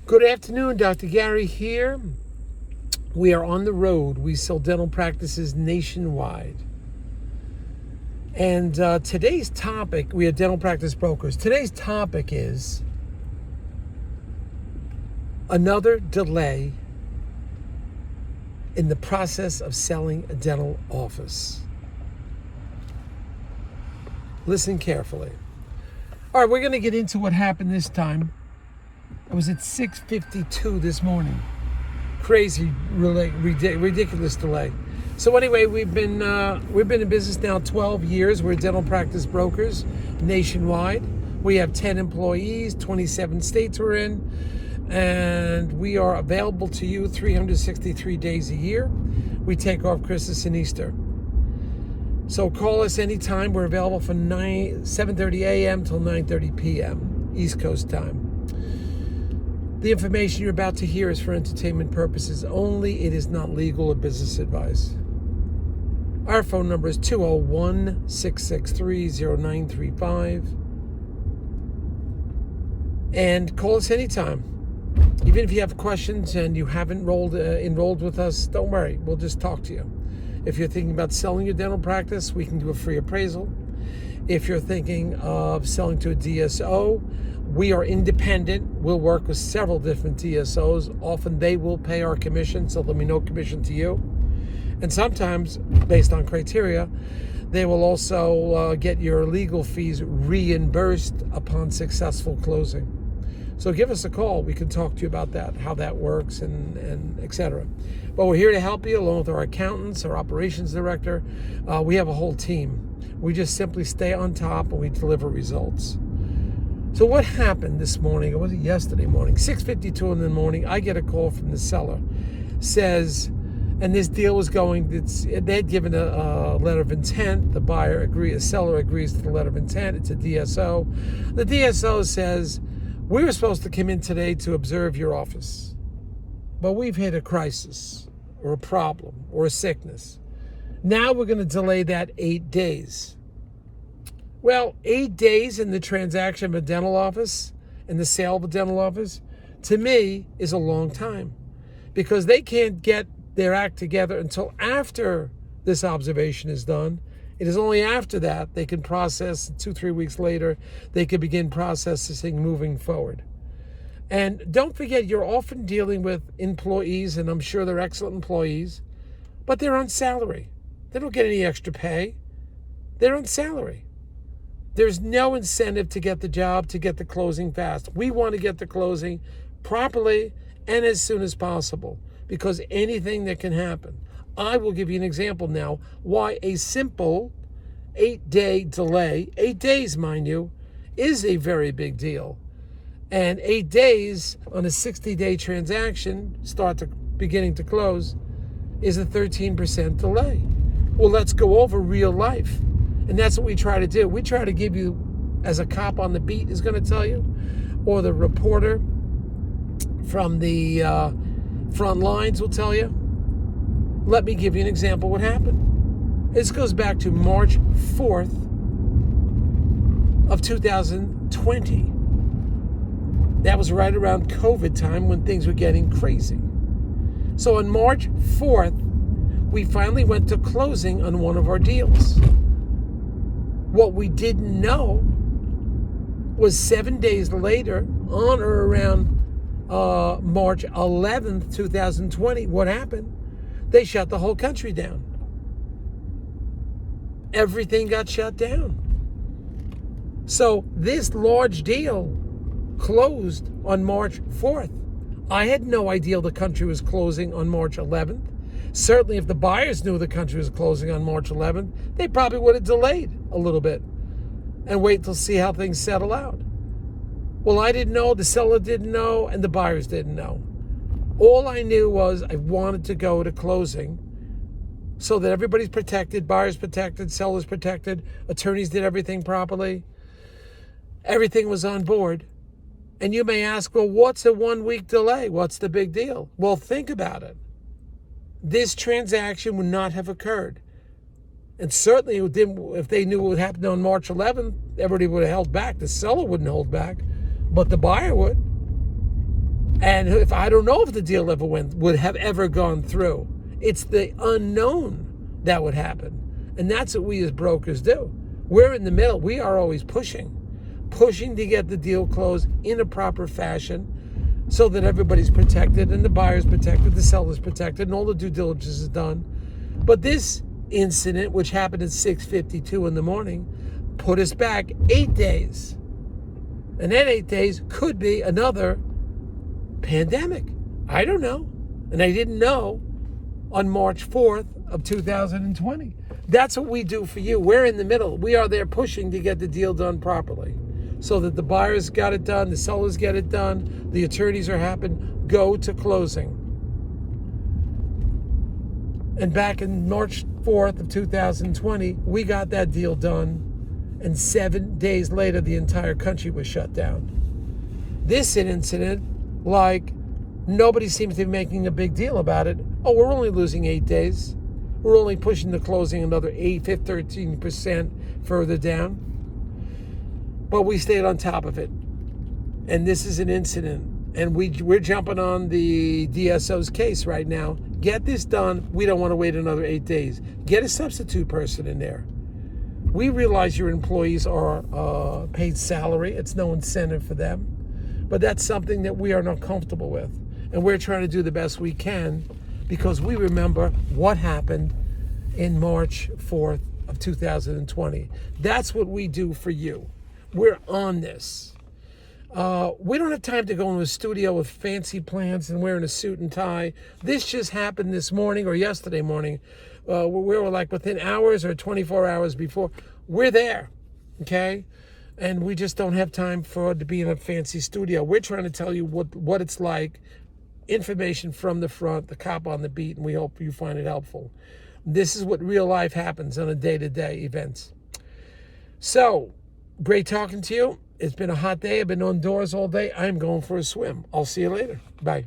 Good afternoon, Dr. Gary here. We are on the road. We sell dental practices nationwide. And today's topic, we are dental practice brokers. Today's topic is another delay in the process of selling a dental office. Listen carefully. All right, we're going to get into what happened this time. It was at 6:52 this morning. Crazy, ridiculous delay. So anyway, we've been in business now 12 years. We're dental practice brokers nationwide. We have 10 employees, 27 states we're in, and we are available to you 363 days a year. We take off Christmas and Easter. So call us anytime. We're available from 7:30 a.m. till 9:30 p.m. East Coast time. The information you're about to hear is for entertainment purposes only. It is not legal or business advice. Our phone number is 201-663-0935. And call us anytime. Even if you have questions and you haven't enrolled with us, don't worry. We'll just talk to you. If you're thinking about selling your dental practice, we can do a free appraisal. If you're thinking of selling to a DSO, we are independent. We'll work with several different DSOs. Often they will pay our commission, so there'll be no commission to you. And sometimes, based on criteria, they will also get your legal fees reimbursed upon successful closing. So give us a call. We can talk to you about that, how that works, and et cetera. But we're here to help you, along with our accountants, our operations director. We have a whole team. We just simply stay on top and we deliver results. So what happened this morning, or was it yesterday morning, 6:52 in the morning, I get a call from the seller. Says, and this deal was going, they had given a letter of intent. The seller agrees to the letter of intent. It's a DSO. The DSO says, we were supposed to come in today to observe your office, but we've hit a crisis or a problem or a sickness. Now we're going to delay that 8 days. Well, 8 days in the transaction of a dental office and the sale of a dental office, to me, is a long time, because they can't get their act together until after this observation is done. It is only after that they can process. 2-3 weeks later, they can begin processing moving forward. And don't forget, you're often dealing with employees, and I'm sure they're excellent employees, but they're on salary. They don't get any extra pay. They're on salary. There's no incentive to get the job, to get the closing fast. We want to get the closing properly and as soon as possible, because anything that can happen. I will give you an example now why a simple 8-day delay, 8 days, mind you, is a very big deal. And 8 days on a 60-day transaction, beginning to close, is a 13% delay. Well, let's go over real life. And that's what we try to do. We try to give you, as a cop on the beat is going to tell you, or the reporter from the front lines will tell you. Let me give you an example of what happened. This goes back to March 4th of 2020. That was right around COVID time when things were getting crazy. So on March 4th, we finally went to closing on one of our deals. What we didn't know was 7 days later, on or around March 11th, 2020, what happened? They shut the whole country down. Everything got shut down. So this large deal closed on March 4th. I had no idea the country was closing on March 11th. Certainly if the buyers knew the country was closing on March 11th, they probably would have delayed a little bit and wait to see how things settle out. Well, I didn't know, the seller didn't know, and the buyers didn't know. All I knew was I wanted to go to closing so that everybody's protected, buyers protected, sellers protected, attorneys did everything properly. Everything was on board. And you may ask, well, what's a 1 week delay? What's the big deal? Well, think about it. This transaction would not have occurred. And certainly it didn't, if they knew what would happen on March 11th, everybody would have held back. The seller wouldn't hold back, but the buyer would. And if I don't know if the deal would have ever gone through. It's the unknown that would happen. And that's what we as brokers do. We're in the middle. We are always pushing to get the deal closed in a proper fashion so that everybody's protected and the buyer's protected, the seller's protected, and all the due diligence is done. But this incident, which happened at 6:52 in the morning, put us back 8 days. And that 8 days could be another pandemic. I don't know. And I didn't know on March 4th of 2020. That's what we do for you. We're in the middle. We are there pushing to get the deal done properly so that the buyers got it done, the sellers get it done, the attorneys are happy, go to closing. And back in March 4th of 2020, we got that deal done. And 7 days later, the entire country was shut down. This incident, like, nobody seems to be making a big deal about it. Oh, we're only losing 8 days. We're only pushing the closing another 13% further down. But we stayed on top of it. And this is an incident. And we're jumping on the DSO's case right now. Get this done. We don't want to wait another 8 days. Get a substitute person in there. We realize your employees are paid salary. It's no incentive for them. But that's something that we are not comfortable with. And we're trying to do the best we can because we remember what happened in March 4th of 2020. That's what we do for you. We're on this. We don't have time to go into a studio with fancy plans and wearing a suit and tie. This just happened this morning or yesterday morning. We were like within hours or 24 hours before. We're there, okay? And we just don't have time to be in a fancy studio. We're trying to tell you what it's like, information from the front, the cop on the beat, and we hope you find it helpful. This is what real life happens on a day-to-day events. So, great talking to you. It's been a hot day. I've been on doors all day. I'm going for a swim. I'll see you later. Bye.